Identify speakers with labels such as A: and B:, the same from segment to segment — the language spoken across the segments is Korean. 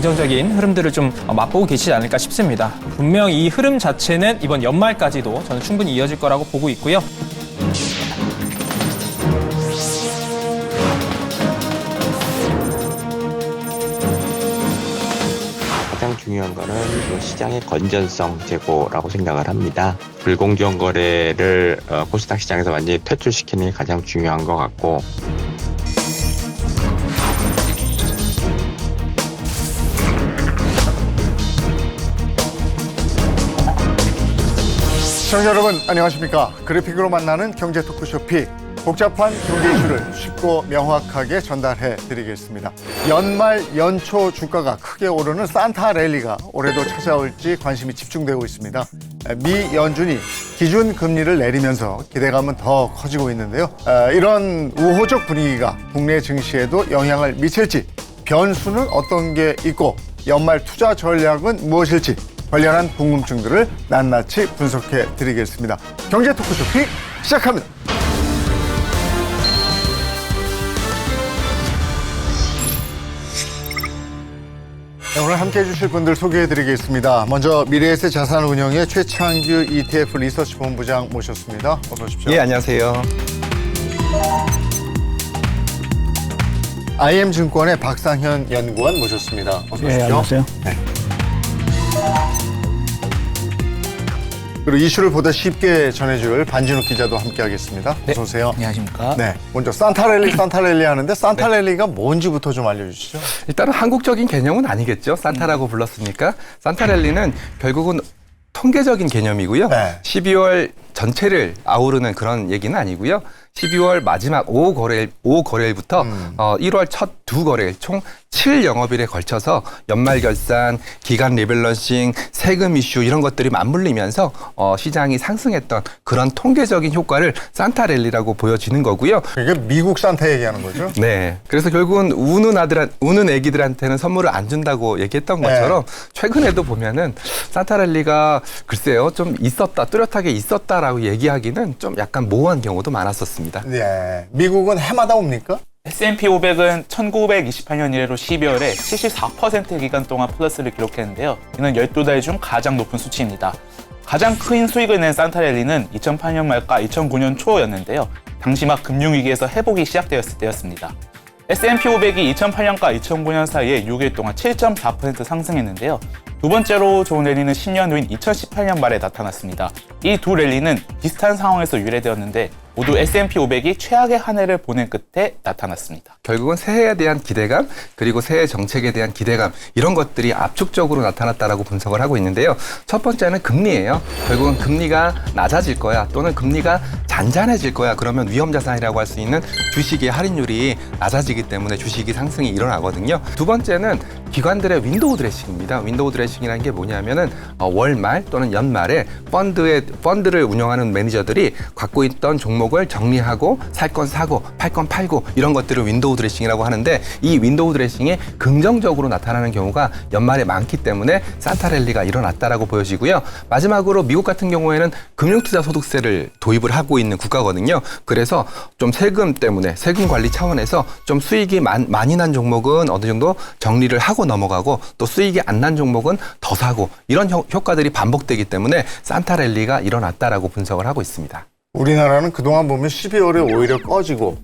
A: 긍정적인 흐름들을 좀 맛보고 계시지 않을까 싶습니다. 분명 이 흐름 자체는 이번 연말까지도 저는 충분히 이어질 거라고 보고 있고요.
B: 가장 중요한 거는 시장의 건전성 제고라고 생각을 합니다. 불공정 거래를 코스닥 시장에서 완전히 퇴출시키는 게 가장 중요한 것 같고,
C: 시청자 여러분 안녕하십니까. 그래픽으로 만나는 경제 토크쇼 픽. 복잡한 경제 이슈를 쉽고 명확하게 전달해 드리겠습니다. 연말 연초 주가가 크게 오르는 산타 랠리가 올해도 찾아올지 관심이 집중되고 있습니다. 미 연준이 기준 금리를 내리면서 기대감은 더 커지고 있는데요. 이런 우호적 분위기가 국내 증시에도 영향을 미칠지, 변수는 어떤 게 있고 연말 투자 전략은 무엇일지 관련한 궁금증들을 낱낱이 분석해 드리겠습니다. 경제 토크쇼 픽 시작합니다. 네, 오늘 함께해 주실 분들 소개해 드리겠습니다. 먼저 미래에셋 자산운용의 최창규 ETF 리서치 본부장 모셨습니다. 어서 오십시오.
D: 예, 안녕하세요.
C: IM증권의 박상현 연구원 모셨습니다. 어서 오십시오.
E: 네, 안녕하세요.
C: 네. 그리고 이슈를 보다 쉽게 전해줄 반진욱 기자도 함께하겠습니다. 어서 오세요.
E: 안녕하십니까.
C: 네, 먼저 산타랠리 하는데 산타랠리가 뭔지부터 좀 알려주시죠.
D: 일단은 한국적인 개념은 아니겠죠. 산타라고 불렀으니까. 산타랠리는 결국은 통계적인 개념이고요.
C: 네.
D: 12월 전체를 아우르는 그런 얘기는 아니고요. 12월 마지막 5거래일부터 1월 첫 2거래일 총 7영업일에 걸쳐서 연말 결산, 기간 리밸런싱, 세금 이슈 이런 것들이 맞물리면서 시장이 상승했던 그런 통계적인 효과를 산타랠리라고 보여지는 거고요.
C: 이게 미국 산타 얘기하는 거죠?
D: 네. 그래서 결국은 우는 애기들한테는 선물을 안 준다고 얘기했던 것처럼 최근에도 보면은 산타랠리가 글쎄요 좀 있었다, 뚜렷하게 있었다라고 얘기하기는 좀 약간 모호한 경우도 많았었습니다.
C: 네. 미국은 해마다 옵니까?
F: S&P 500은 1928년 이래로 12월에 74% 기간 동안 플러스를 기록했는데요. 이는 12달 중 가장 높은 수치입니다. 가장 큰 수익을 낸 산타랠리는 2008년 말과 2009년 초였는데요. 당시 막 금융위기에서 회복이 시작되었을 때였습니다. S&P 500이 2008년과 2009년 사이에 6일 동안 7.4% 상승했는데요. 두 번째로 좋은 랠리는 10년 후인 2018년 말에 나타났습니다. 이 두 랠리는 비슷한 상황에서 유래되었는데 모두 S&P 500이 최악의 한 해를 보낸 끝에 나타났습니다.
D: 결국은 새해에 대한 기대감 그리고 새해 정책에 대한 기대감 이런 것들이 압축적으로 나타났다라고 분석을 하고 있는데요. 첫 번째는 금리예요. 결국은 금리가 낮아질 거야 또는 금리가 잔잔해질 거야. 그러면 위험자산이라고 할 수 있는 주식의 할인율이 낮아지기 때문에 주식이 상승이 일어나거든요. 두 번째는 기관들의 윈도우 드레싱입니다. 윈도우 드레싱이라는 게 뭐냐면은 월말 또는 연말에 펀드를 운영하는 매니저들이 갖고 있던 종목을 정리하고 살 건 사고 팔 건 팔고 이런 것들을 윈도우 드레싱이라고 하는데 이 윈도우 드레싱이 긍정적으로 나타나는 경우가 연말에 많기 때문에 산타랠리가 일어났다라고 보여지고요. 마지막으로 미국 같은 경우에는 금융투자소득세를 도입을 하고 있는 국가거든요. 그래서 좀 세금 때문에 세금 관리 차원에서 좀 수익이 많이 난 종목은 어느 정도 정리를 하고 넘어가고 또 수익이 안 난 종목은 더 사고 이런 효과들이 반복되기 때문에 산타랠리가 일어났다라고 분석을 하고 있습니다.
C: 우리나라는 그동안 보면 12월에 오히려 꺼지고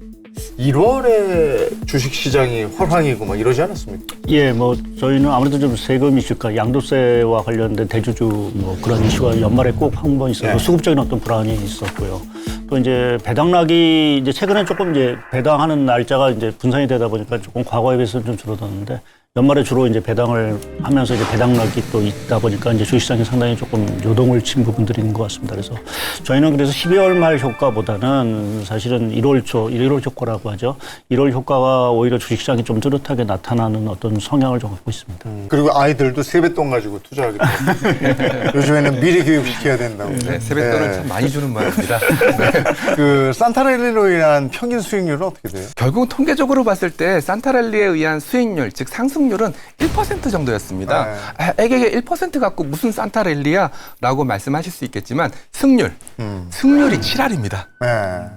C: 1월에 주식시장이 호황이고 막 이러지 않았습니까?
E: 예, 뭐 저희는 아무래도 좀 세금 이슈가 양도세와 관련된 대주주 뭐 그런 이슈가 연말에 꼭 한 번 있어서 수급적인 어떤 불안이 있었고요. 또 이제 배당락이 이제 최근에 조금 이제 배당하는 날짜가 이제 분산이 되다 보니까 조금 과거에 비해서는 좀 줄어들었는데 연말에 주로 이제 배당을 하면서 이제 배당락이 또 있다 보니까 이제 주식시장이 상당히 조금 요동을 친 부분들이 있는 것 같습니다. 그래서 저희는 그래서 12월 말 효과보다는 사실은 1월 효과라고 하죠. 1월 효과가 오히려 주식시장이 좀 뚜렷하게 나타나는 어떤 성향을 좀 갖고 있습니다.
C: 그리고 아이들도 세뱃돈 가지고 투자하기 때문에 요즘에는 미리 교육시켜야 된다고.
D: 네, 세뱃돈을 참 많이 주는 모양입니다. 네.
C: 그 산타랠리로 인한 평균 수익률은 어떻게 돼요?
D: 결국 통계적으로 봤을 때 산타랠리에 의한 수익률, 즉 상승률은 1% 정도였습니다. 에게 1% 갖고 무슨 산타랠리야? 라고 말씀하실 수 있겠지만 승률이 7할입니다.
C: 네.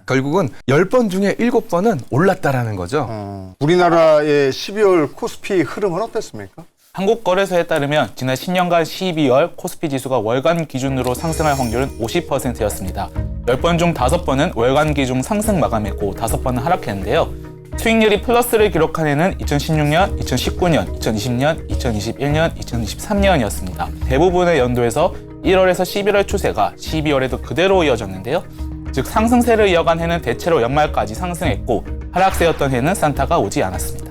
D: 결국은 10번 중에 7번은 올랐다라는 거죠.
C: 우리나라의 12월 코스피 흐름은 어땠습니까?
F: 한국거래소에 따르면 지난 10년간 12월 코스피 지수가 월간 기준으로 상승할 확률은 50%였습니다. 10번 중 5번은 월간 기준 상승 마감했고 5번은 하락했는데요. 수익률이 플러스를 기록한 해는 2016년, 2019년, 2020년, 2021년, 2023년이었습니다. 대부분의 연도에서 1월에서 11월 추세가 12월에도 그대로 이어졌는데요. 즉 상승세를 이어간 해는 대체로 연말까지 상승했고 하락세였던 해는 산타가 오지 않았습니다.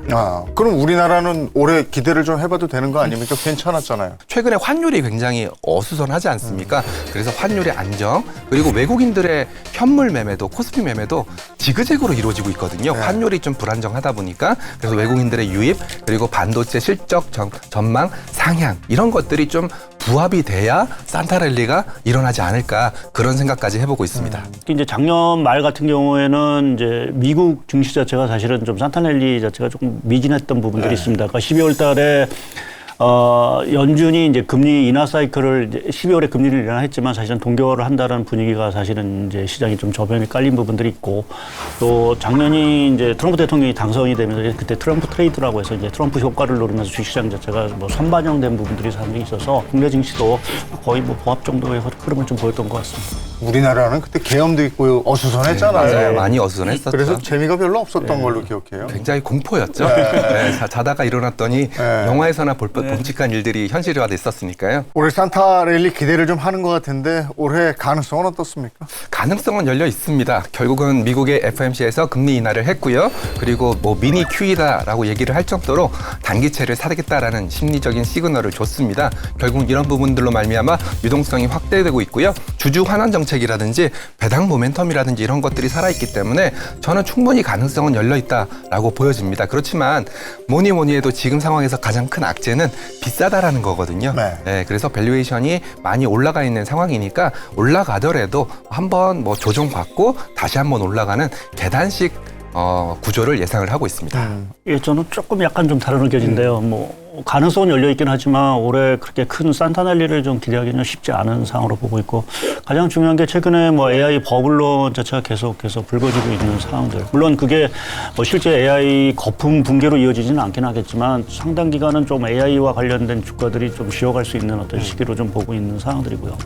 C: 그럼 우리나라는 올해 기대를 좀 해봐도 되는 거 아닙니까? 괜찮았잖아요.
D: 최근에 환율이 굉장히 어수선하지 않습니까? 그래서 환율의 안정, 그리고 외국인들의 현물 매매도, 코스피 매매도 지그재그로 이루어지고 있거든요.
C: 네.
D: 환율이 좀 불안정하다 보니까 그래서 외국인들의 유입, 그리고 반도체 실적 전망, 상향 이런 것들이 좀 부합이 돼야 산타랠리가 일어나지 않을까 그런 생각까지 해보고 있습니다.
E: 이제 작년 말 같은 경우에는 이제 미국 증시 자체가 사실은 좀 산타랠리 자체가 조금 미진했던 부분들이 있습니다. 그러니까 12월 달에 연준이 이제 금리 인하 사이클을 이제 12월에 금리를 인하했지만 사실은 동결을 한다는 분위기가 사실은 이제 시장이 좀 저변이 깔린 부분들이 있고 또 작년이 이제 트럼프 대통령이 당선이 되면서 그때 트럼프 트레이드라고 해서 이제 트럼프 효과를 노리면서 주식시장 자체가 뭐 선반영된 부분들이 상당히 있어서 국내 증시도 거의 뭐 보합 정도의 흐름을 좀 보였던 것 같습니다.
C: 우리나라는 그때 계엄도 있고 어수선했잖아요.
D: 맞아요. 많이 어수선했었죠.
C: 그래서 재미가 별로 없었던 걸로 기억해요.
D: 굉장히 공포였죠. 네, 자다가 일어났더니 영화에서나 볼 봄직한 일들이 현실화돼 있었으니까요.
C: 올해 산타랠리 기대를 좀 하는 것 같은데 올해 가능성은 어떻습니까?
D: 가능성은 열려 있습니다. 결국은 미국의 FOMC에서 금리 인하를 했고요. 그리고 뭐 미니 QE다라고 얘기를 할 정도로 단기채를 사겠다라는 심리적인 시그널을 줬습니다. 결국 이런 부분들로 말미암아 유동성이 확대되고 있고요. 주주 환원 정책이라든지 배당 모멘텀이라든지 이런 것들이 살아있기 때문에 저는 충분히 가능성은 열려 있다라고 보여집니다. 그렇지만 뭐니 해도 지금 상황에서 가장 큰 악재는 비싸다라는 거거든요.
C: 네.
D: 그래서 밸류에이션이 많이 올라가 있는 상황이니까 올라가더라도 한번 뭐 조정받고 다시 한번 올라가는 계단식 구조를 예상을 하고 있습니다.
E: 예, 저는 조금 약간 좀 다른 의견인데요. 뭐 가능성은 열려 있긴 하지만 올해 그렇게 큰 산타랠리를 좀 기대하기는 쉽지 않은 상황으로 보고 있고 가장 중요한 게 최근에 뭐 AI 버블론 자체가 계속해서 불거지고 있는 상황들. 물론 그게 뭐 실제 AI 거품 붕괴로 이어지지는 않긴 하겠지만 상당 기간은 좀 AI와 관련된 주가들이 좀 쉬어갈 수 있는 어떤 시기로 좀 보고 있는 상황들이고요.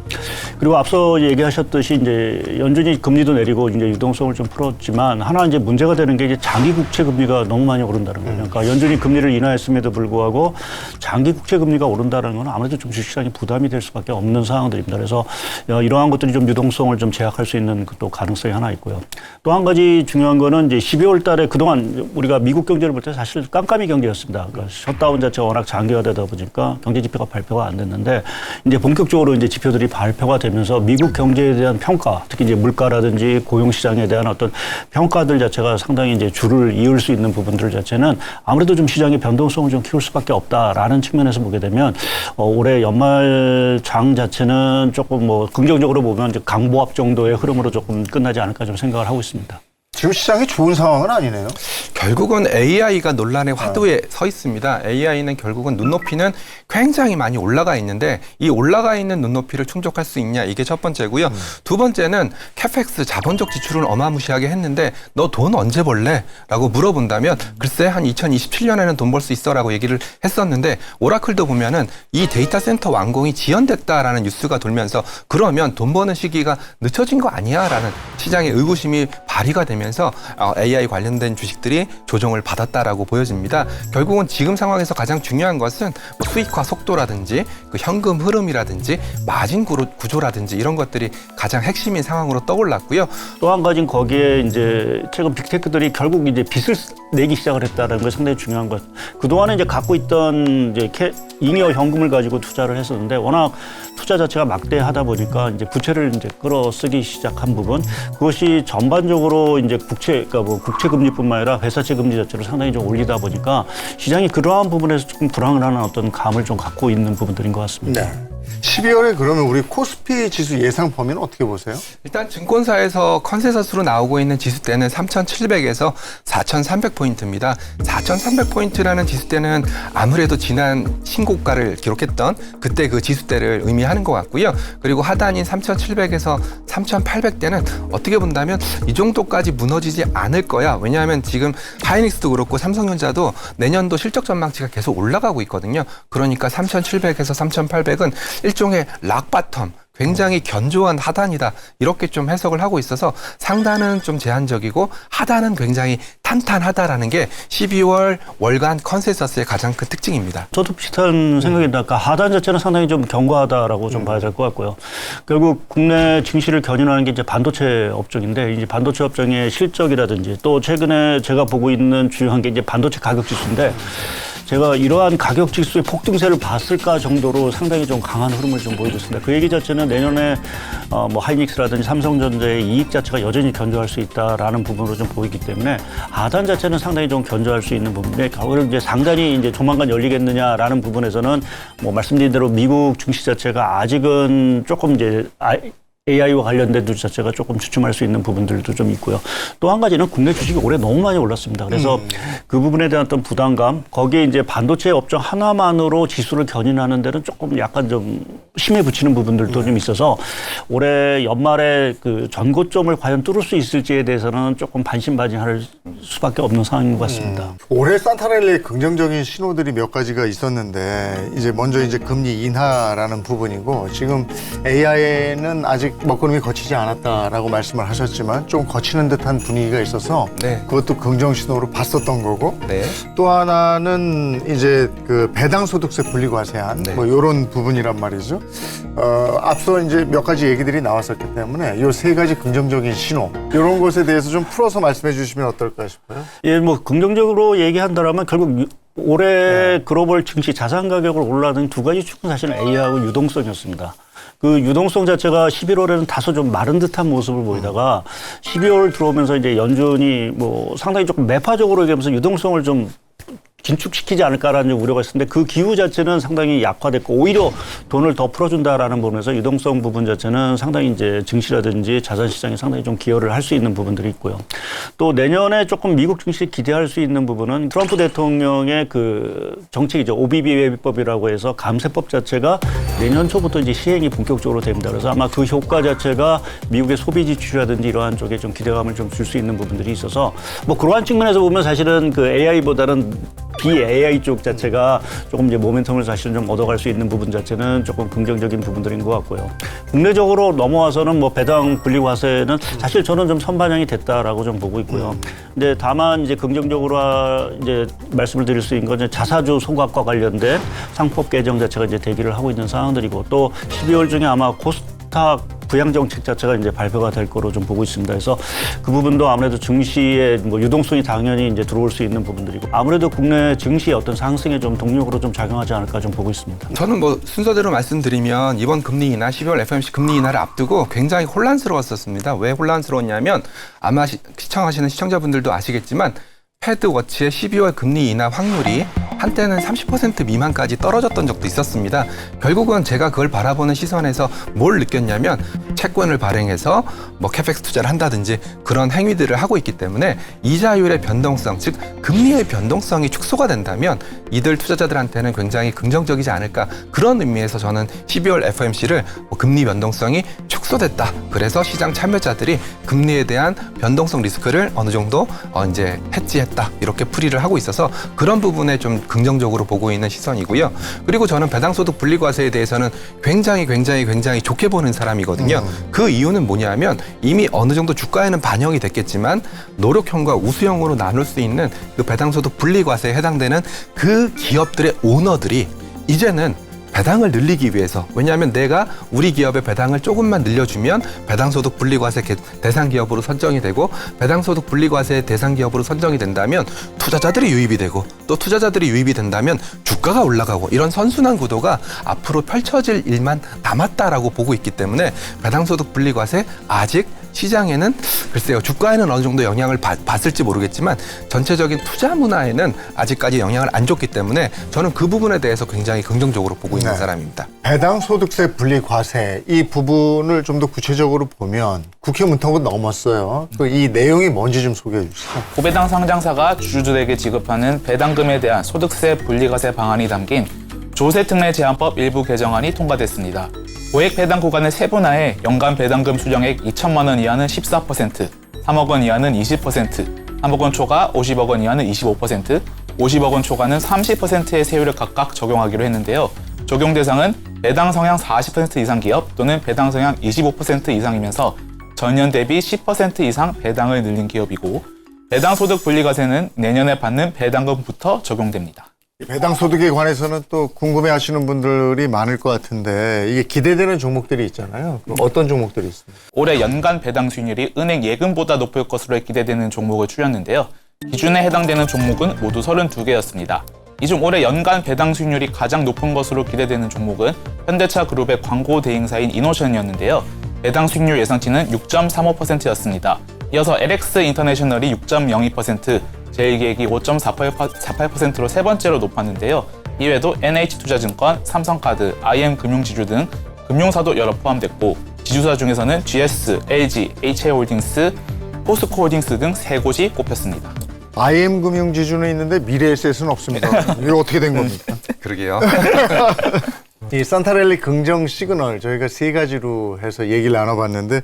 E: 그리고 앞서 얘기하셨듯이 이제 연준이 금리도 내리고 이제 유동성을 좀 풀었지만 하나 이제 문제가 되는 게 이제 장기 국채 금리가 너무 많이 오른다는 거예요. 그러니까 연준이 금리를 인하했음에도 불구하고 장기 국채 금리가 오른다는 건 아무래도 좀 주식시장이 부담이 될 수밖에 없는 상황들입니다. 그래서 이러한 것들이 좀 유동성을 좀 제약할 수 있는 또 가능성이 하나 있고요. 또 한 가지 중요한 거는 이제 12월 달에 그동안 우리가 미국 경제를 볼 때 사실 깜깜이 경제였습니다. 그러니까 셧다운 자체가 워낙 장기화되다 보니까 경제 지표가 발표가 안 됐는데 이제 본격적으로 이제 지표들이 발표가 되면서 미국 경제에 대한 평가, 특히 이제 물가라든지 고용 시장에 대한 어떤 평가들 자체가 상당히 이제 줄을 이을 수 있는 부분들 자체는 아무래도 좀 시장의 변동성을 좀 키울 수밖에 없다라는 측면에서 보게 되면 올해 연말 장 자체는 조금 뭐 긍정적으로 보면 이제 강보합 정도의 흐름으로 조금 끝나지 않을까 좀 생각을 하고 있습니다.
C: 지금 시장이 좋은 상황은 아니네요.
D: 결국은 AI가 논란의 화두에 서 있습니다. AI는 결국은 눈높이는 굉장히 많이 올라가 있는데 이 올라가 있는 눈높이를 충족할 수 있냐 이게 첫 번째고요. 두 번째는 캐펙스 자본적 지출은 어마무시하게 했는데 너 돈 언제 벌래? 라고 물어본다면 글쎄 한 2027년에는 돈 벌 수 있어 라고 얘기를 했었는데 오라클도 보면은 이 데이터 센터 완공이 지연됐다라는 뉴스가 돌면서 그러면 돈 버는 시기가 늦춰진 거 아니야? 라는 시장의 의구심이 발휘가 되면서 AI 관련된 주식들이 조정을 받았다라고 보여집니다. 결국은 지금 상황에서 가장 중요한 것은 뭐 수익화 속도라든지 그 현금 흐름이라든지 마진 구조라든지 이런 것들이 가장 핵심인 상황으로 떠올랐고요.
E: 또 한 가지는 거기에 이제 최근 빅테크들이 결국 이제 빚을 내기 시작을 했다는 게 상당히 중요한 것. 그동안에 이제 갖고 있던 이제 잉여 현금을 가지고 투자를 했었는데 워낙 투자 자체가 막대하다 보니까 이제 부채를 이제 끌어쓰기 시작한 부분 그것이 전반적으로 이제 그러니까 뭐 국채 금리뿐만 아니라 회사채 금리 자체를 상당히 좀 올리다 보니까 시장이 그러한 부분에서 조금 불안을 하는 어떤 감을 좀 갖고 있는 부분들인 것 같습니다.
C: 네. 12월에 그러면 우리 코스피 지수 예상 범위는 어떻게 보세요?
D: 일단 증권사에서 컨센서스로 나오고 있는 지수대는 3,700에서 4,300포인트입니다. 4,300포인트라는 지수대는 아무래도 지난 신고가를 기록했던 그때 그 지수대를 의미하는 것 같고요. 그리고 하단인 3,700에서 3,800대는 어떻게 본다면 이 정도까지 무너지지 않을 거야. 왜냐하면 지금 하이닉스도 그렇고 삼성전자도 내년도 실적 전망치가 계속 올라가고 있거든요. 그러니까 3,700에서 3,800은 일종의 락바텀, 굉장히 견조한 하단이다. 이렇게 좀 해석을 하고 있어서 상단은 좀 제한적이고 하단은 굉장히 탄탄하다라는 게 12월 월간 컨센서스의 가장 큰 특징입니다.
E: 저도 비슷한 생각인데 아까 하단 자체는 상당히 좀 견고하다라고 좀 봐야 될 것 같고요. 결국 국내 증시를 견인하는 게 이제 반도체 업종인데 이제 반도체 업종의 실적이라든지 또 최근에 제가 보고 있는 주요한 게 이제 반도체 가격 지수인데 제가 이러한 가격 지수의 폭등세를 봤을까 정도로 상당히 좀 강한 흐름을 좀 보여줬습니다. 그 얘기 자체는 내년에 뭐 하이닉스라든지 삼성전자의 이익 자체가 여전히 견조할 수 있다라는 부분으로 좀 보이기 때문에 하단 자체는 상당히 좀 견조할 수 있는 부분인데 그걸 이제 상단이 이제 조만간 열리겠느냐라는 부분에서는 뭐 말씀드린 대로 미국 증시 자체가 아직은 조금 이제 AI와 관련된 주식 자체가 조금 주춤할 수 있는 부분들도 좀 있고요. 또 한 가지는 국내 주식이 올해 너무 많이 올랐습니다. 그래서 그 부분에 대한 어떤 부담감, 거기에 이제 반도체 업종 하나만으로 지수를 견인하는 데는 조금 약간 좀 힘에 붙이는 부분들도 좀 있어서 올해 연말에 그 전고점을 과연 뚫을 수 있을지에 대해서는 조금 반신반의할 수밖에 없는 상황인 것 같습니다.
C: 올해 산타랠리의 긍정적인 신호들이 몇 가지가 있었는데 이제 먼저 이제 금리 인하라는 부분이고 지금 AI는 아직 먹구름이 거치지 않았다라고 말씀을 하셨지만 좀 거치는 듯한 분위기가 있어서
D: 네.
C: 그것도 긍정 신호로 봤었던 거고
D: 네.
C: 또 하나는 이제 그 배당 소득세 분리과세안
D: 네.
C: 뭐 이런 부분이란 말이죠. 앞서 이제 몇 가지 얘기들이 나왔었기 때문에 이 세 가지 긍정적인 신호 이런 것에 대해서 좀 풀어서 말씀해 주시면 어떨까 싶어요.
E: 예, 뭐 긍정적으로 얘기한다라면 결국 올해 글로벌 증시 자산 가격을 올라가는 두 가지 축은 사실은 AI하고 유동성이었습니다. 그 유동성 자체가 11월에는 다소 좀 마른 듯한 모습을 보이다가 12월 들어오면서 이제 연준이 뭐 상당히 조금 매파적으로 얘기하면서 유동성을 좀 긴축시키지 않을까라는 우려가 있었는데 그 기후 자체는 상당히 약화됐고 오히려 돈을 더 풀어준다라는 부분에서 유동성 부분 자체는 상당히 이제 증시라든지 자산 시장에 상당히 좀 기여를 할 수 있는 부분들이 있고요. 또 내년에 조금 미국 증시 기대할 수 있는 부분은 트럼프 대통령의 그 정책이죠. OBB 예비법이라고 해서 감세법 자체가 내년 초부터 이제 시행이 본격적으로 됩니다. 그래서 아마 그 효과 자체가 미국의 소비 지출이라든지 이러한 쪽에 좀 기대감을 좀 줄 수 있는 부분들이 있어서 뭐 그러한 측면에서 보면 사실은 그 AI보다는 BAI 쪽 자체가 조금 이제 모멘텀을 사실은 좀 얻어갈 수 있는 부분 자체는 조금 긍정적인 부분들인 것 같고요. 국내적으로 넘어와서는 뭐 배당 분리과세는 사실 저는 좀 선반영이 됐다라고 좀 보고 있고요. 근데 다만 이제 긍정적으로 이제 말씀을 드릴 수 있는 건 자사주 소각과 관련된 상법 개정 자체가 이제 대기를 하고 있는 상황들이고 또 12월 중에 아마 코스닥 부양 정책 자체가 이제 발표가 될 거로 좀 보고 있습니다. 그래서 그 부분도 아무래도 증시의 뭐 유동성이 당연히 이제 들어올 수 있는 부분들이고 아무래도 국내 증시의 어떤 상승에 좀 동력으로 좀 작용하지 않을까 좀 보고 있습니다.
D: 저는 뭐 순서대로 말씀드리면 이번 금리 인하 12월 FOMC 금리 인하를 앞두고 굉장히 혼란스러웠었습니다. 왜 혼란스러웠냐면 아마 시청하시는 시청자분들도 아시겠지만 패드워치의 12월 금리 인하 확률이 한때는 30% 미만까지 떨어졌던 적도 있었습니다. 결국은 제가 그걸 바라보는 시선에서 뭘 느꼈냐면 채권을 발행해서 뭐 캐펙스 투자를 한다든지 그런 행위들을 하고 있기 때문에 이자율의 변동성, 즉 금리의 변동성이 축소가 된다면 이들 투자자들한테는 굉장히 긍정적이지 않을까 그런 의미에서 저는 12월 FOMC를 금리 변동성이 축소됐다. 그래서 시장 참여자들이 금리에 대한 변동성 리스크를 어느 정도 이제 해지했다. 이렇게 풀이를 하고 있어서 그런 부분에 좀 긍정적으로 보고 있는 시선이고요. 그리고 저는 배당소득 분리과세에 대해서는 굉장히 좋게 보는 사람이거든요. 그 이유는 뭐냐면 이미 어느 정도 주가에는 반영이 됐겠지만 노력형과 우수형으로 나눌 수 있는 그 배당소득 분리과세에 해당되는 그 기업들의 오너들이 이제는 배당을 늘리기 위해서 왜냐하면 내가 우리 기업의 배당을 조금만 늘려주면 배당소득 분리과세 대상 기업으로 선정이 되고 배당소득 분리과세 대상 기업으로 선정이 된다면 투자자들이 유입이 되고 또 투자자들이 유입이 된다면 주가가 올라가고 이런 선순환 구도가 앞으로 펼쳐질 일만 남았다라고 보고 있기 때문에 배당소득 분리과세 아직 시장에는 글쎄요, 주가에는 어느 정도 영향을 받을지 모르겠지만 전체적인 투자 문화에는 아직까지 영향을 안 줬기 때문에 저는 그 부분에 대해서 굉장히 긍정적으로 보고 있는
C: 네.
D: 사람입니다.
C: 배당 소득세 분리 과세 이 부분을 좀 더 구체적으로 보면 국회 문턱은 넘었어요. 이 내용이 뭔지 좀 소개해 주시죠.
F: 고배당 상장사가 주주들에게 지급하는 배당금에 대한 소득세 분리과세 방안이 담긴 조세특례 제한법 일부 개정안이 통과됐습니다. 고액 배당 구간을 세분화해 연간 배당금 수령액 2천만 원 이하는 14%, 3억 원 이하는 20%, 3억 원 초과 50억 원 이하는 25%, 50억 원 초과는 30%의 세율을 각각 적용하기로 했는데요. 적용 대상은 배당 성향 40% 이상 기업 또는 배당 성향 25% 이상이면서 전년 대비 10% 이상 배당을 늘린 기업이고, 배당 소득 분리과세는 내년에 받는 배당금부터 적용됩니다.
C: 배당 소득에 관해서는 또 궁금해하시는 분들이 많을 것 같은데 이게 기대되는 종목들이 있잖아요. 그럼 어떤 종목들이 있습니까?
F: 올해 연간 배당 수익률이 은행 예금보다 높을 것으로 기대되는 종목을 추렸는데요. 기준에 해당되는 종목은 모두 32개였습니다. 이 중 올해 연간 배당 수익률이 가장 높은 것으로 기대되는 종목은 현대차 그룹의 광고 대행사인 이노션이었는데요. 배당 수익률 예상치는 6.35%였습니다. 이어서 LX 인터내셔널이 6.02%, 제일기획이 5.48%로 세 번째로 높았는데요. 이외에도 NH투자증권, 삼성카드, IM금융지주 등 금융사도 여러 포함됐고, 지주사 중에서는 GS, LG, HA홀딩스, 포스코홀딩스 등 세 곳이 꼽혔습니다.
C: IM금융지주는 있는데 미래에셋은 없습니다. 이거 어떻게 된 겁니까?
D: 그러게요.
C: 이 산타랠리 긍정 시그널 저희가 세 가지로 해서 얘기를 나눠봤는데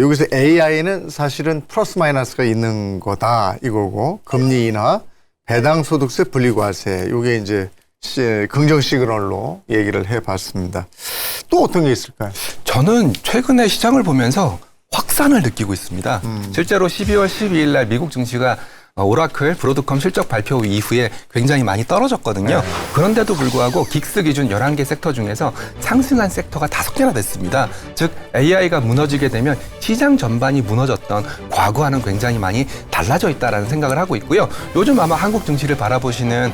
C: 여기서 AI는 사실은 플러스 마이너스가 있는 거다 이거고, 금리 인하, 배당 소득세 분리과세 이게 이제 긍정 시그널로 얘기를 해봤습니다. 또 어떤 게 있을까요?
D: 저는 최근에 시장을 보면서 확산을 느끼고 있습니다. 실제로 12월 12일 날 미국 증시가 오라클, 브로드컴 실적 발표 이후에 굉장히 많이 떨어졌거든요. 그런데도 불구하고 긱스 기준 11개 섹터 중에서 상승한 섹터가 5개나 됐습니다. 즉 AI가 무너지게 되면 시장 전반이 무너졌던 과거와는 굉장히 많이 달라져 있다라는 생각을 하고 있고요. 요즘 아마 한국 증시를 바라보시는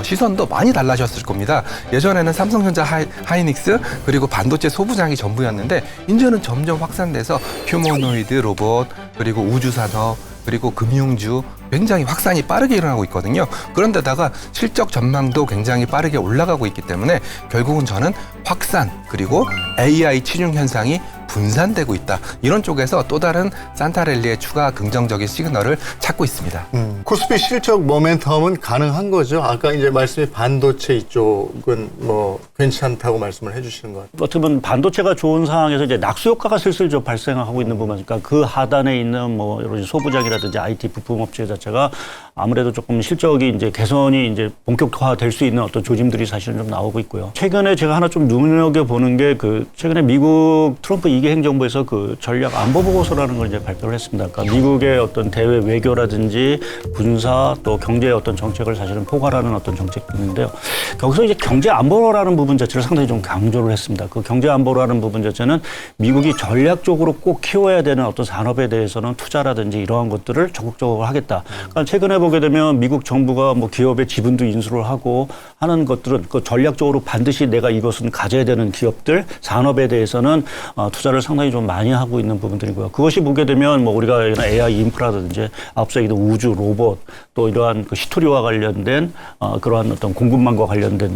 D: 시선도 많이 달라졌을 겁니다. 예전에는 삼성전자, 하이닉스 그리고 반도체 소부장이 전부였는데 이제는 점점 확산돼서 휴머노이드, 로봇, 그리고 우주산업, 그리고 금융주 굉장히 확산이 빠르게 일어나고 있거든요. 그런데다가 실적 전망도 굉장히 빠르게 올라가고 있기 때문에 결국은 저는 확산 그리고 AI 치중 현상이 분산되고 있다. 이런 쪽에서 또 다른 산타랠리의 추가 긍정적인 시그널을 찾고 있습니다.
C: 코스피 실적 모멘텀은 가능한 거죠? 아까 이제 말씀이 반도체 이쪽은 뭐 괜찮다고 말씀을 해주시는 것 같아요.
E: 어떻게 보면 반도체가 좋은 상황에서 이제 낙수 효과가 슬슬 좀 발생하고 있는 부분이니까 그 하단에 있는 뭐 여러 가지 소부장이라든지 IT 부품업체 자체가 아무래도 조금 실적이 이제 개선이 이제 본격화될 수 있는 어떤 조짐들이 사실은 좀 나오고 있고요. 최근에 제가 하나 좀 눈여겨 보는 게 그 최근에 미국 트럼프 2기 행정부에서 그 전략 안보 보고서라는 걸 이제 발표를 했습니다. 그러니까 미국의 어떤 대외 외교라든지 군사 또 경제의 어떤 정책을 사실은 포괄하는 어떤 정책인데요. 거기서 이제 경제 안보라는 부분 자체를 상당히 좀 강조를 했습니다. 그 경제 안보라는 부분 자체는 미국이 전략적으로 꼭 키워야 되는 어떤 산업에 대해서는 투자라든지 이러한 것들을 적극적으로 하겠다. 그러니까 최근에 보게 되면 미국 정부가 뭐 기업의 지분도 인수를 하고 하는 것들은 그 전략적으로 반드시 내가 이것은 가져야 되는 기업들, 산업에 대해서는 투자를 상당히 좀 많이 하고 있는 부분들이고요. 그것이 보게 되면 뭐 우리가 AI 인프라든지 앞서 얘기했던 우주, 로봇 또 이러한 그 시토리와 관련된 그러한 어떤 공급망과 관련된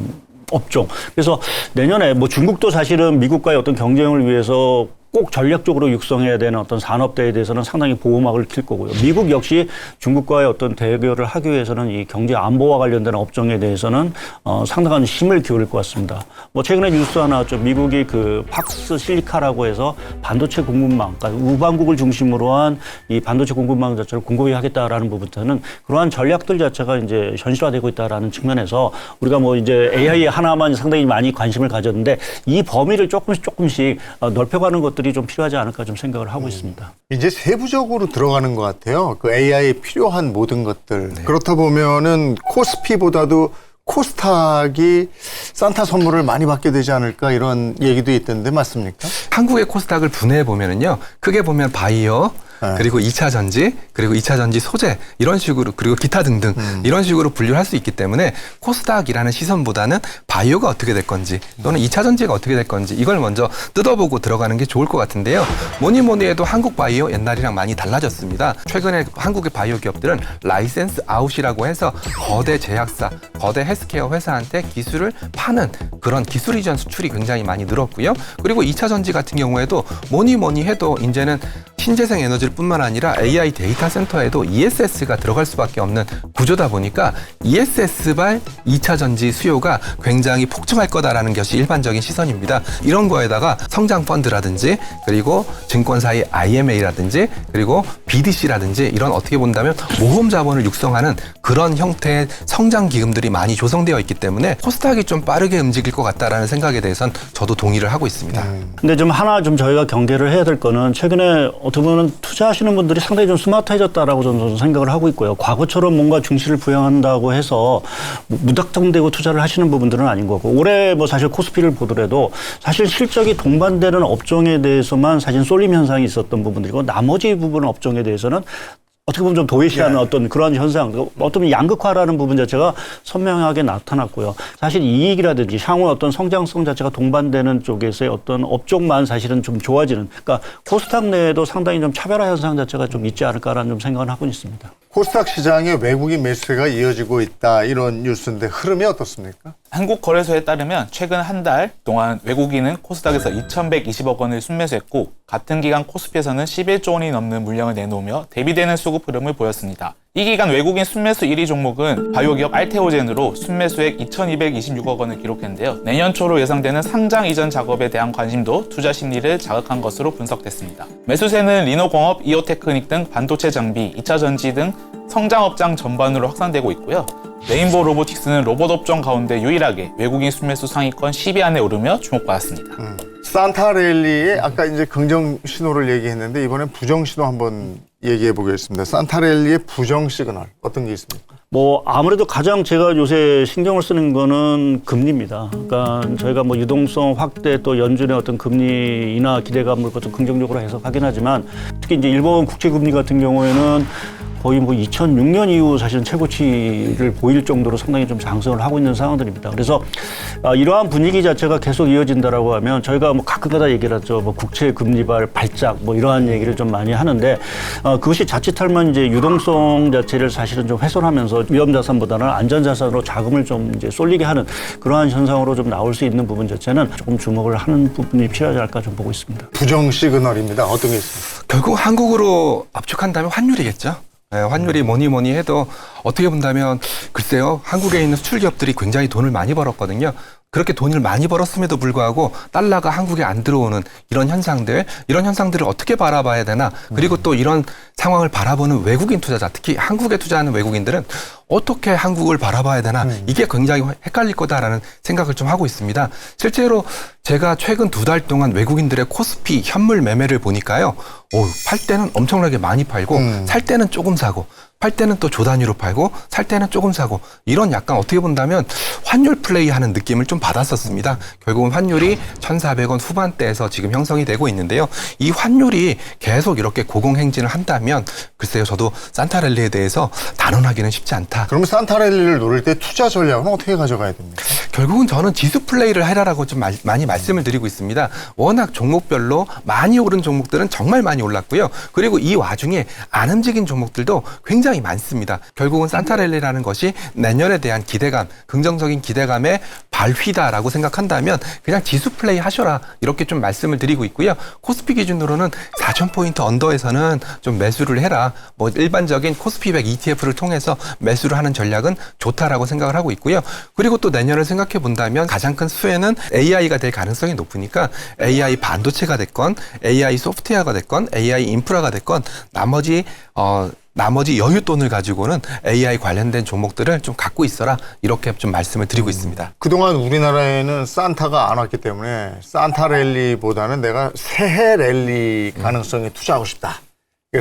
E: 업종. 그래서 내년에 뭐 중국도 사실은 미국과의 어떤 경쟁을 위해서 꼭 전략적으로 육성해야 되는 어떤 산업대에 대해서는 상당히 보호막을 킬 거고요. 미국 역시 중국과의 어떤 대결을 하기 위해서는 이 경제 안보와 관련된 업종에 대해서는 상당한 힘을 기울일 것 같습니다. 뭐 최근에 뉴스 하나 나왔죠. 미국이 그 팍스 실리카라고 해서 반도체 공급망, 그러니까 우방국을 중심으로 한 이 반도체 공급망 자체를 공고히 하겠다라는 부분에서는 그러한 전략들 자체가 이제 현실화되고 있다라는 측면에서 우리가 뭐 이제 AI 하나만 상당히 많이 관심을 가졌는데 이 범위를 조금씩 넓혀가는 것들이 좀 필요하지 않을까 좀 생각을 하고 있습니다.
C: 이제 세부적으로 들어가는 것 같아요. 그 AI에 필요한 모든 것들. 네. 그렇다 보면은 코스피보다도 코스닥이 산타 선물을 많이 받게 되지 않을까 이런 얘기도 있던데 맞습니까?
D: 한국의 코스닥을 분해해 보면은요, 크게 보면 바이오, 그리고 2차 전지, 그리고 2차 전지 소재 이런 식으로 그리고 기타 등등 이런 식으로 분류를 할 수 있기 때문에 코스닥이라는 시선보다는 바이오가 어떻게 될 건지 또는 2차 전지가 어떻게 될 건지 이걸 먼저 뜯어보고 들어가는 게 좋을 것 같은데요. 뭐니 해도 한국 바이오 옛날이랑 많이 달라졌습니다. 최근에 한국의 바이오 기업들은 라이센스 아웃이라고 해서 거대 제약사, 거대 헬스케어 회사한테 기술을 파는 그런 기술 이전 수출이 굉장히 많이 늘었고요. 그리고 2차 전지 같은 경우에도 뭐니 해도 이제는 신재생 에너지를 뿐만 아니라 AI 데이터 센터에도 ESS가 들어갈 수밖에 없는 구조다 보니까 ESS발 2차 전지 수요가 굉장히 폭증할 거다라는 것이 일반적인 시선입니다. 이런 거에다가 성장 펀드라든지 그리고 증권사의 IMA라든지 그리고 BDC라든지 이런 어떻게 본다면 모험 자본을 육성하는 그런 형태의 성장 기금들이 많이 조성되어 있기 때문에 코스닥이 좀 빠르게 움직일 것 같다라는 생각에 대해선 저도 동의를 하고 있습니다.
E: 근데 좀 하나 좀 저희가 경계를 해야 될 거는 최근에 어떻게 보면 투자하시는 분들이 상당히 좀 스마트해졌다라고 저는 생각을 하고 있고요. 과거처럼 뭔가 중시를 부양한다고 해서 무닥정되고 투자를 하시는 부분들은 아닌 거고 올해 뭐 사실 코스피를 보더라도 사실 실적이 동반되는 업종에 대해서만 사실 쏠림 현상이 있었던 부분들이고 나머지 부분 업종에 대해서는 어떻게 보면 좀 도외시하는 어떤 그런 현상, 어떤 양극화라는 부분 자체가 선명하게 나타났고요. 사실 이익이라든지 향후 어떤 성장성 자체가 동반되는 쪽에서의 어떤 업종만 사실은 좀 좋아지는, 그러니까 코스닥 내에도 상당히 좀 차별화 현상 자체가 좀 있지 않을까라는 좀 생각을 하고 있습니다.
C: 코스닥 시장에 외국인 매수세가 이어지고 있다 이런 뉴스인데 흐름이 어떻습니까?
F: 한국거래소에 따르면 최근 한 달 동안 외국인은 코스닥에서 2,120억 원을 순매수했고 같은 기간 코스피에서는 11조 원이 넘는 물량을 내놓으며 대비되는 수급 흐름을 보였습니다. 이 기간 외국인 순매수 1위 종목은 바이오기업 알테오젠으로 순매수액 2,226억 원을 기록했는데요. 내년 초로 예상되는 상장 이전 작업에 대한 관심도 투자 심리를 자극한 것으로 분석됐습니다. 매수세는 리노공업, 이오테크닉 등 반도체 장비, 2차 전지 등 성장업장 전반으로 확산되고 있고요. 레인보우 로보틱스는 로봇 업종 가운데 유일하게 외국인 순매수 상위권 10위 안에 오르며 주목받았습니다.
C: 산타랠리에 아까 이제 긍정 신호를 얘기했는데 이번엔 부정 신호 한번 얘기해 보겠습니다. 산타랠리의 부정 시그널 어떤 게 있습니까?
E: 뭐 아무래도 가장 제가 요새 신경을 쓰는 거는 금리입니다. 그러니까 저희가 뭐 유동성 확대 또 연준의 어떤 금리 인하 기대감을 좀 긍정적으로 해석하긴 하지만 특히 이제 일본 국채 금리 같은 경우에는 거의 뭐 2006년 이후 사실은 최고치를 보일 정도로 상당히 좀 상승을 하고 있는 상황들입니다. 그래서 이러한 분위기 자체가 계속 이어진다라고 하면 저희가 뭐 가끔가다 얘기를 하죠. 뭐 국채 금리발 발작 뭐 이러한 얘기를 좀 많이 하는데 그것이 자칫하면 이제 유동성 자체를 사실은 좀 훼손하면서 위험 자산보다는 안전 자산으로 자금을 좀 이제 쏠리게 하는 그러한 현상으로 좀 나올 수 있는 부분 자체는 조금 주목을 하는 부분이 필요하지 않을까 좀 보고 있습니다.
C: 부정 시그널입니다. 어떤 게 있습니까?
D: 결국 한국으로 압축한다면 환율이겠죠. 네, 환율이 뭐니 해도 어떻게 본다면 글쎄요. 한국에 있는 수출 기업들이 굉장히 돈을 많이 벌었거든요. 그렇게 돈을 많이 벌었음에도 불구하고 달러가 한국에 안 들어오는 이런 현상들을 어떻게 바라봐야 되나. 그리고 또 이런 상황을 바라보는 외국인 투자자, 특히 한국에 투자하는 외국인들은 어떻게 한국을 바라봐야 되나. 이게 굉장히 헷갈릴 거다라는 생각을 좀 하고 있습니다. 실제로 제가 최근 2달 동안 외국인들의 코스피 현물 매매를 보니까요. 팔 때는 엄청나게 많이 팔고 살 때는 조금 사고 팔 때는 또 조 단위로 팔고 살 때는 조금 사고 이런 약간 어떻게 본다면 환율 플레이하는 느낌을 좀 받았었습니다. 결국은 환율이 1,400원 후반대에서 지금 형성이 되고 있는데요. 이 환율이 계속 이렇게 고공행진을 한다면 글쎄요. 저도 산타랠리에 대해서 단언하기는 쉽지 않다.
C: 그럼 산타랠리를 노릴 때 투자 전략은 어떻게 가져가야 됩니까?
D: 결국은 저는 지수 플레이를 해라라고 좀 많이 말씀을 드리고 있습니다. 워낙 종목별로 많이 오른 종목들은 정말 많이 올랐고요. 그리고 이 와중에 안 움직인 종목들도 굉장히 많습니다. 결국은 산타랠리라는 것이 내년에 대한 기대감, 긍정적인 기대감의 발휘다라고 생각한다면 그냥 지수 플레이 하셔라 이렇게 좀 말씀을 드리고 있고요. 코스피 기준으로는 4,000포인트 언더에서는 좀 매수를 해라. 뭐 일반적인 코스피 100 ETF를 통해서 매수를 하는 전략은 좋다라고 생각을 하고 있고요. 그리고 또 내년을 생각해 본다면 가장 큰 수혜는 AI가 될 가능성이 높으니까 AI 반도체가 됐건 AI 소프트웨어가 됐건 AI 인프라가 됐건 나머지 여윳돈을 가지고는 AI 관련된 종목들을 좀 갖고 있어라 이렇게 좀 말씀을 드리고 있습니다.
C: 그동안 우리나라에는 산타가 안 왔기 때문에 산타랠리보다는 내가 새해 랠리 가능성에 투자하고 싶다.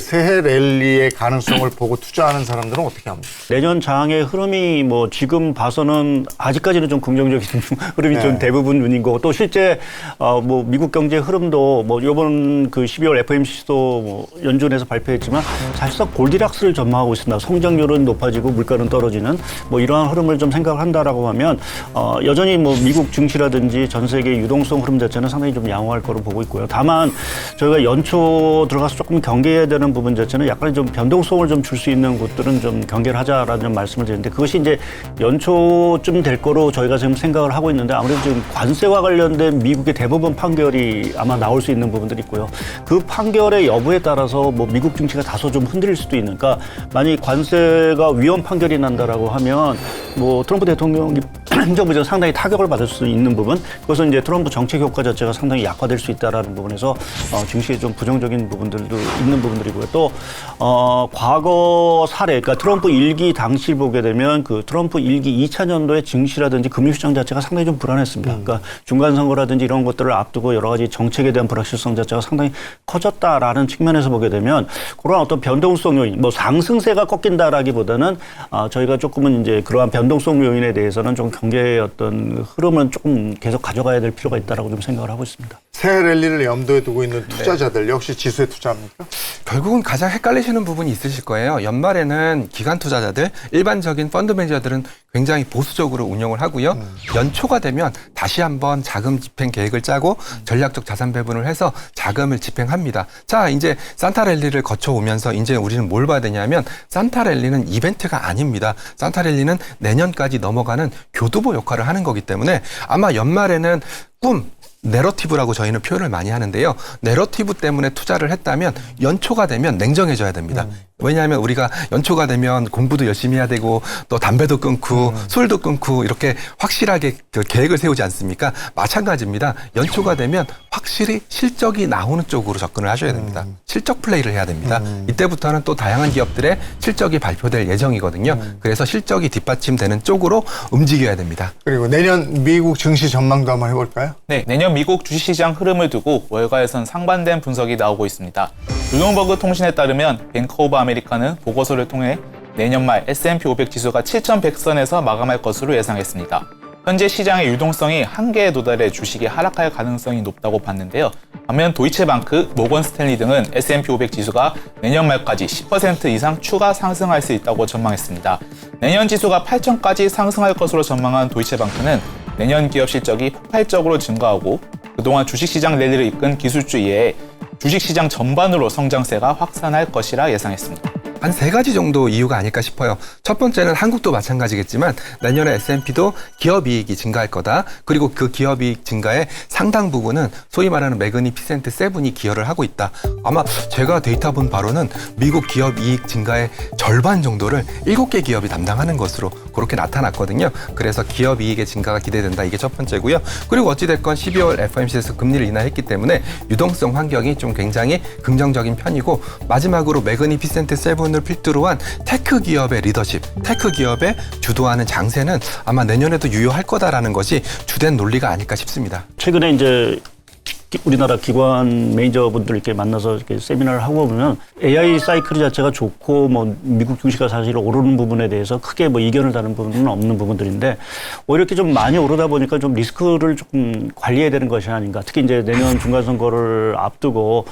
C: 새해 랠리의 가능성을 보고 투자하는 사람들은 어떻게 합니까?
E: 내년 장의 흐름이 뭐 지금 봐서는 아직까지는 좀 긍정적인 흐름이
C: 네.
E: 좀 대부분인 거고 또 실제 뭐 미국 경제 흐름도 뭐 이번 그 12월 FOMC도 뭐 연준에서 발표했지만 사실상 골디락스를 전망하고 있습니다. 성장률은 높아지고 물가는 떨어지는 뭐 이러한 흐름을 좀 생각을 한다라고 하면 여전히 뭐 미국 증시라든지 전 세계 유동성 흐름 자체는 상당히 좀 양호할 거로 보고 있고요. 다만 저희가 연초 들어가서 조금 경계해야 되는 부분 자체는 약간 좀 변동성을 좀 줄 수 있는 곳들은 좀 경계를 하자라는 좀 말씀을 드리는데 그것이 이제 연초쯤 될 거로 저희가 지금 생각을 하고 있는데 아무래도 지금 관세와 관련된 미국의 대법원 판결이 아마 나올 수 있는 부분들이 있고요. 그 판결의 여부에 따라서 뭐 미국 증시가 다소 좀 흔들릴 수도 있는. 그러니까 만약 관세가 위헌 판결이 난다라고 하면 뭐 트럼프 대통령이 행정부에서 상당히 타격을 받을 수 있는 부분, 그것은 이제 트럼프 정책 효과 자체가 상당히 약화될 수 있다라는 부분에서 증시에 좀 부정적인 부분들도 있는 부분들이고요. 또 과거 사례, 그러니까 트럼프 1기 당시 보게 되면 그 트럼프 1기 2차년도의 증시라든지 금융시장 자체가 상당히 좀 불안했습니다. 그러니까 중간 선거라든지 이런 것들을 앞두고 여러 가지 정책에 대한 불확실성 자체가 상당히 커졌다라는 측면에서 보게 되면 그런 어떤 변동성 요인, 뭐 상승세가 꺾인다라기보다는 저희가 조금은 이제 그러한 변동성 요인에 대해서는 좀 경계의 어떤 흐름은 조금 계속 가져가야 될 필요가 있다라고 좀 생각을 하고 있습니다.
C: 새해 랠리를 염두에 두고 있는 투자자들 역시 지수에 투자합니까?
D: 결국은 가장 헷갈리시는 부분이 있으실 거예요. 연말에는 기관 투자자들, 일반적인 펀드 매니저들은 굉장히 보수적으로 운영을 하고요. 연초가 되면 다시 한번 자금 집행 계획을 짜고 전략적 자산 배분을 해서 자금을 집행합니다. 자, 이제 산타랠리를 거쳐오면서 이제 우리는 뭘 봐야 되냐면 산타랠리는 이벤트가 아닙니다. 산타랠리는 내년까지 넘어가는 교두보 역할을 하는 거기 때문에 아마 연말에는 내러티브라고 저희는 표현을 많이 하는데요. 내러티브 때문에 투자를 했다면 연초가 되면 냉정해져야 됩니다. 왜냐하면 우리가 연초가 되면 공부도 열심히 해야 되고 또 담배도 끊고 술도 끊고 이렇게 확실하게 그 계획을 세우지 않습니까? 마찬가지입니다. 연초가 되면 확실히 실적이 나오는 쪽으로 접근을 하셔야 됩니다. 실적 플레이를 해야 됩니다. 이때부터는 또 다양한 기업들의 실적이 발표될 예정이거든요. 그래서 실적이 뒷받침되는 쪽으로 움직여야 됩니다.
C: 그리고 내년 미국 증시 전망도 한번 해볼까요?
F: 네, 내년 미국 주식시장 흐름을 두고 월가에선 상반된 분석이 나오고 있습니다. 블룸버그 통신에 따르면 뱅크 오브 아메리카는 보고서를 통해 내년 말 S&P 500 지수가 7,100선에서 마감할 것으로 예상했습니다. 현재 시장의 유동성이 한계에 도달해 주식이 하락할 가능성이 높다고 봤는데요. 반면 도이체방크, 모건 스탠리 등은 S&P 500 지수가 내년 말까지 10% 이상 추가 상승할 수 있다고 전망했습니다. 내년 지수가 8,000까지 상승할 것으로 전망한 도이체방크는 내년 기업 실적이 폭발적으로 증가하고 그동안 주식시장 랠리를 이끈 기술주의에 주식시장 전반으로 성장세가 확산할 것이라 예상했습니다.
D: 한 3가지 정도 이유가 아닐까 싶어요. 첫 번째는 한국도 마찬가지겠지만 내년에 S&P도 기업이익이 증가할 거다. 그리고 그 기업이익 증가의 상당 부분은 소위 말하는 매그니피센트 세븐이 기여를 하고 있다. 아마 제가 데이터 본 바로는 미국 기업이익 증가의 절반 정도를 7개 기업이 담당하는 것으로 그렇게 나타났거든요. 그래서 기업이익의 증가가 기대된다. 이게 첫 번째고요. 그리고 어찌됐건 12월 FOMC에서 금리를 인하했기 때문에 유동성 환경이 좀 굉장히 긍정적인 편이고 마지막으로 매그니피센트 세븐 을 필두로 한 테크 기업의 리더십, 테크 기업의 주도하는 장세는 아마 내년에도 유효할 거다라는 것이 주된 논리가 아닐까 싶습니다.
E: 최근에 이제 우리나라 기관 매니저분들 이렇게 만나서 이렇게 세미나를 하고 보면 AI 사이클 자체가 좋고 뭐 미국 증시가 사실 오르는 부분에 대해서 크게 뭐 이견을 다는 부분은 없는 부분들인데 오히려 이렇게 좀 많이 오르다 보니까 좀 리스크를 조금 관리해야 되는 것이 아닌가. 특히 이제 내년 중간 선거를 앞두고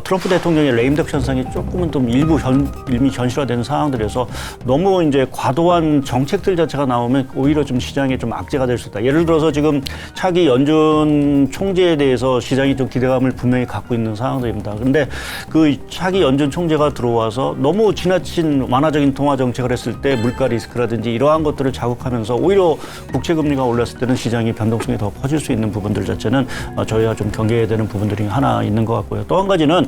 E: 트럼프 대통령의 레임덕 현상이 조금은 좀 이미 현실화되는 상황들에서 너무 이제 과도한 정책들 자체가 나오면 오히려 좀 시장에 좀 악재가 될 수 있다. 예를 들어서 지금 차기 연준 총재에 대해서 시장이 좀 기대감을 분명히 갖고 있는 상황들입니다. 그런데 그 차기 연준 총재가 들어와서 너무 지나친 완화적인 통화 정책을 했을 때 물가 리스크라든지 이러한 것들을 자극하면서 오히려 국채 금리가 올랐을 때는 시장이 변동성이 더 커질 수 있는 부분들 자체는 저희가 좀 경계해야 되는 부분들이 하나 있는 것 같고요. 또 한 가지는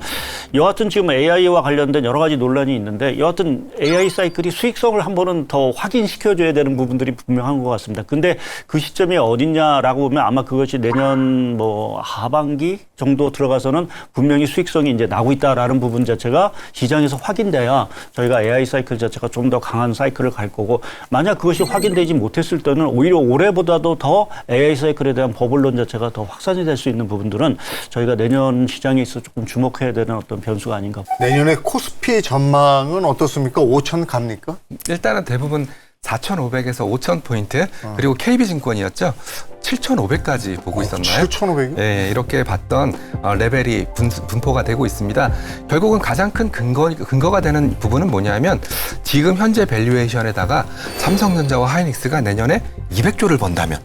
E: 여하튼 지금 AI와 관련된 여러 가지 논란이 있는데 여하튼 AI 사이클이 수익성을 한 번은 더 확인시켜줘야 되는 부분들이 분명한 것 같습니다. 근데 그 시점이 어딨냐라고 보면 아마 그것이 내년 뭐 하반기 하반기 정도 들어가서는 분명히 수익성이 이제 나고 있다라는 부분 자체가 시장에서 확인돼야 저희가 AI 사이클 자체가 좀 더 강한 사이클을 갈 거고, 만약 그것이 확인되지 못했을 때는 오히려 올해보다도 더 AI 사이클에 대한 버블론 자체가 더 확산이 될 수 있는 부분들은 저희가 내년 시장에 있어 조금 주목해야 되는 어떤 변수가 아닌가.
C: 내년에 코스피 전망은 어떻습니까? 5천 갑니까?
D: 일단은 대부분 4,500에서 5,000포인트, 그리고 KB증권이었죠. 7,500까지 보고 있었나요?
C: 7,500이요?
D: 예, 이렇게 봤던 레벨이 분포가 되고 있습니다. 결국은 가장 큰 근거가 되는 부분은 뭐냐면 지금 현재 밸류에이션에다가 삼성전자와 하이닉스가 내년에 200조를 번다면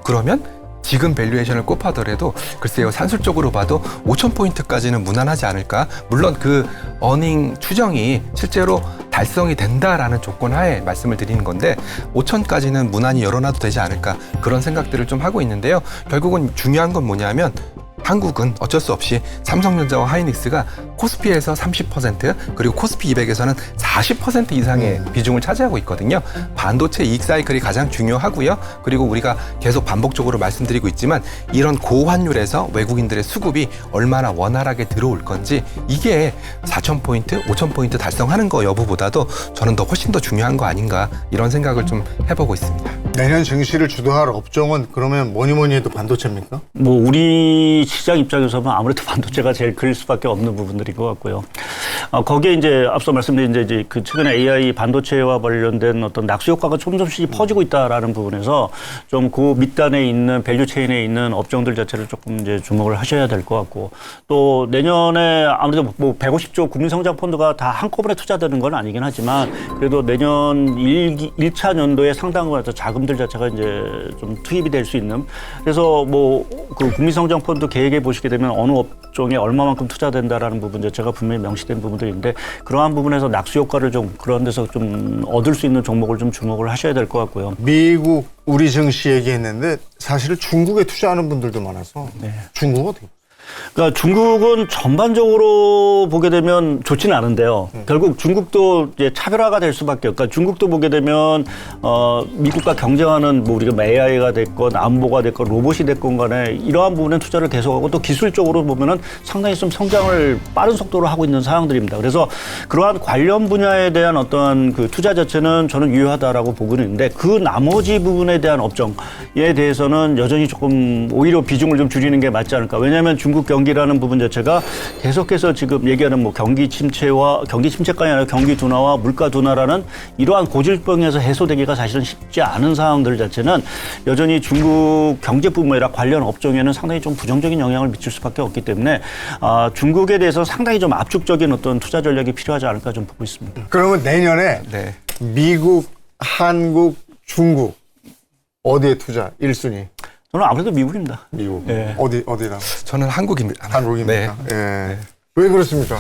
D: 그러면 지금 밸류에이션을 꼽아더라도 글쎄요, 산술적으로 봐도 5,000포인트까지는 무난하지 않을까. 물론 그 어닝 추정이 실제로 달성이 된다라는 조건 하에 말씀을 드리는 건데 5,000까지는 무난히 열어놔도 되지 않을까, 그런 생각들을 좀 하고 있는데요. 결국은 중요한 건 뭐냐면 한국은 어쩔 수 없이 삼성전자와 하이닉스가 코스피에서 30% 그리고 코스피 200에서는 40% 이상의 비중을 차지하고 있거든요. 반도체 이익 사이클이 가장 중요하고요. 그리고 우리가 계속 반복적으로 말씀드리고 있지만 이런 고환율에서 외국인들의 수급이 얼마나 원활하게 들어올 건지, 이게 4,000포인트, 5,000포인트 달성하는 거 여부보다도 저는 더 훨씬 더 중요한 거 아닌가, 이런 생각을 좀 해보고 있습니다.
C: 내년 증시를 주도할 업종은 그러면 뭐니 해도 반도체입니까?
E: 뭐 우리 시장 입장에서는 아무래도 반도체가 제일 클 수밖에 없는 부분들인 것 같고요. 거기에 이제 앞서 말씀드린 이제 그 최근에 AI 반도체와 관련된 어떤 낙수 효과가 점점씩 퍼지고 있다라는 부분에서 좀 그 밑단에 있는 밸류 체인에 있는 업종들 자체를 조금 이제 주목을 하셔야 될 것 같고, 또 내년에 아무래도 뭐 150조 국민성장 펀드가 다 한꺼번에 투자되는 건 아니긴 하지만 그래도 내년 1차 연도에 상당한 자금들 자체가 이제 좀 투입이 될 수 있는, 그래서 뭐 그 국민성장 펀드 계획에 보시게 되면 어느 업종에 얼마만큼 투자된다라는 부분 자체가 분명히 명시된 부분들인데, 그러한 부분에서 낙수 효과를 좀 그런 데서 좀 얻을 수 있는 종목을 좀 주목을 하셔야 될 것 같고요.
C: 미국, 우리 증시 얘기했는데 사실은 중국에 투자하는 분들도 많아서 중국 어떻게?
E: 그러니까 중국은 전반적으로 보게 되면 좋지는 않은데요. 결국 중국도 이제 차별화가 될 수밖에 없고, 그러니까 중국도 보게 되면 미국과 경쟁하는 뭐 우리가 AI가 됐건 안보가 됐건 로봇이 됐건 간에 이러한 부분에 투자를 계속하고, 또 기술적으로 보면은 상당히 좀 성장을 빠른 속도로 하고 있는 상황들입니다. 그래서 그러한 관련 분야에 대한 어떤 그 투자 자체는 저는 유효하다라고 보고 있는데, 그 나머지 부분에 대한 업종에 대해서는 여전히 조금 오히려 비중을 좀 줄이는 게 맞지 않을까. 왜냐하면 중국 경기라는 부분 자체가 계속해서 지금 얘기하는 뭐 경기 침체까지 아니라 경기 둔화와 물가 둔화라는 이러한 고질병에서 해소되기가 사실은 쉽지 않은 상황들 자체는 여전히 중국 경제뿐만 아니라 관련 업종에는 상당히 좀 부정적인 영향을 미칠 수밖에 없기 때문에 중국에 대해서 상당히 좀 압축적인 어떤 투자 전략이 필요하지 않을까 좀 보고 있습니다.
C: 그러면 내년에
D: 네.
C: 미국, 한국, 중국 어디에 투자 1순위?
E: 저는 아무래도 미국입니다.
C: 미국.
E: 예.
C: 어디라고?
D: 저는 한국입니다.
C: 한국입니까?
D: 네.
C: 예. 왜 그렇습니까?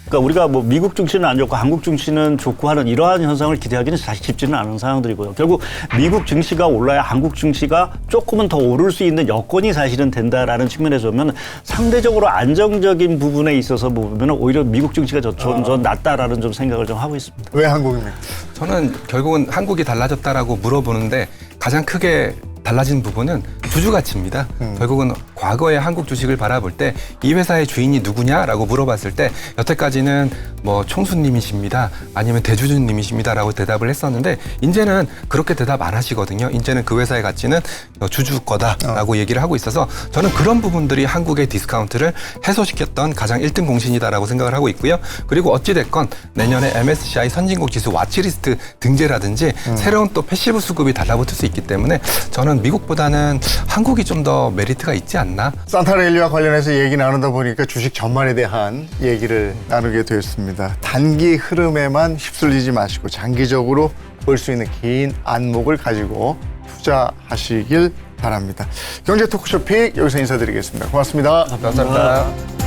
E: 그러니까 우리가 뭐 미국 증시는 안 좋고 한국 증시는 좋고 하는 이러한 현상을 기대하기는 사실 쉽지는 않은 상황들이고요. 결국 미국 증시가 올라야 한국 증시가 조금은 더 오를 수 있는 여건이 사실은 된다라는 측면에서 보면 상대적으로 안정적인 부분에 있어서 보면 오히려 미국 증시가 좀 낫다라는 좀 생각을 좀 하고 있습니다.
C: 왜 한국입니까?
D: 저는 결국은 한국이 달라졌다라고 물어보는데 가장 크게 달라진 부분은 주주 가치입니다. 결국은 과거의 한국 주식을 바라볼 때 이 회사의 주인이 누구냐라고 물어봤을 때 여태까지는 뭐 총수님이십니다, 아니면 대주주님이십니다라고 대답을 했었는데 이제는 그렇게 대답 안 하시거든요. 이제는 그 회사의 가치는 주주 거다라고 얘기를 하고 있어서 저는 그런 부분들이 한국의 디스카운트를 해소시켰던 가장 1등 공신이다라고 생각을 하고 있고요. 그리고 어찌됐건 내년에 MSCI 선진국 지수 와치리스트 등재라든지 새로운 또 패시브 수급이 달라붙을 수 있기 때문에 저는 미국보다는 한국이 좀 더 메리트가 있지 않나.
C: 산타랠리와 관련해서 얘기 나누다 보니까 주식 전반에 대한 얘기를 나누게 되었습니다. 단기 흐름에만 휩쓸리지 마시고 장기적으로 볼 수 있는 긴 안목을 가지고 투자하시길 바랍니다. 경제 토크쇼 픽 여기서 인사드리겠습니다. 고맙습니다.
D: 감사합니다.